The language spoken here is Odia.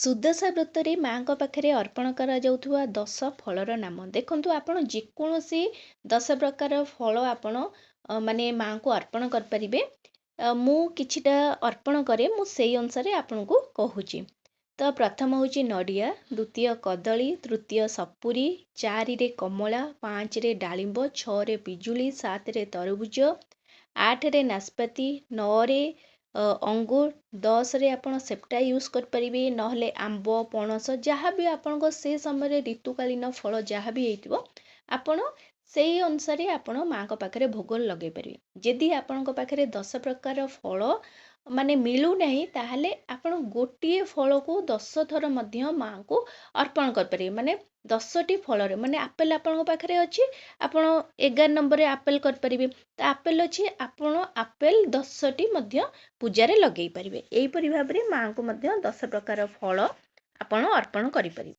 ସୁଦଶା ବ୍ରତରେ ମାଙ୍କ ପାଖରେ ଅର୍ପଣ କରାଯାଉଥିବା 10 ଫଳର ନାମ ଦେଖନ୍ତୁ। ଆପଣ ଯେକୌଣସି 10 ପ୍ରକାର ଫଳ ଆପଣ ମାନେ ମାଙ୍କୁ ଅର୍ପଣ କରିପାରିବେ। ମୁଁ କିଛିଟା ଅର୍ପଣ କରେ, ମୁଁ ସେଇ ଅନୁସାରେ ଆପଣଙ୍କୁ କହୁଛି। ତ ପ୍ରଥମ ହେଉଛି ନଡ଼ିଆ, ଦ୍ୱିତୀୟ କଦଳୀ, ତୃତୀୟ ସପୁରୀ, 4ରେ କମଳା, 5ରେ ଡାଳିମ୍ବ, 6ରେ ପିଜୁଳି, 7ରେ ତରଭୁଜ, 8ରେ ନାସପାତି, 9ରେ ଅଙ୍ଗୁର, 10ରେ ଆପଣ ସେପ୍ଟା ୟୁଜ୍ କରିପାରିବେ, ନହେଲେ ଆମ୍ବ, ପଣସ, ଯାହା ବି ଆପଣଙ୍କ ସେ ସମୟରେ ଋତୁକାଳୀନ ଫଳ ଯାହା ବି ହେଇଥିବ ଆପଣ ସେଇ ଅନୁସାରେ ଆପଣ ମାଙ୍କ ପାଖରେ ଭୋଗ ଲଗାଇ ପାରିବେ। ଯଦି ଆପଣଙ୍କ ପାଖରେ 10 ପ୍ରକାର ଫଳ ମାନେ ମିଳୁନାହିଁ, ତାହେଲେ ଆପଣ ଗୋଟିଏ ଫଳକୁ 10 ଥର ମଧ୍ୟ ମାଙ୍କୁ ଅର୍ପଣ କରିପାରିବେ। ମାନେ 10ଟି ଫଳରେ, ମାନେ ଆପେଲ ଆପଣଙ୍କ ପାଖରେ ଅଛି, ଆପଣ 11 ନମ୍ବରରେ ଆପେଲ କରିପାରିବେ। ତ ଆପେଲ ଅଛି, ଆପଣ ଆପେଲ 10ଟି ମଧ୍ୟ ପୂଜାରେ ଲଗେଇ ପାରିବେ। ଏହିପରି ଭାବରେ ମାଙ୍କୁ ମଧ୍ୟ 10 ପ୍ରକାର ଫଳ ଆପଣ ଅର୍ପଣ କରିପାରିବେ।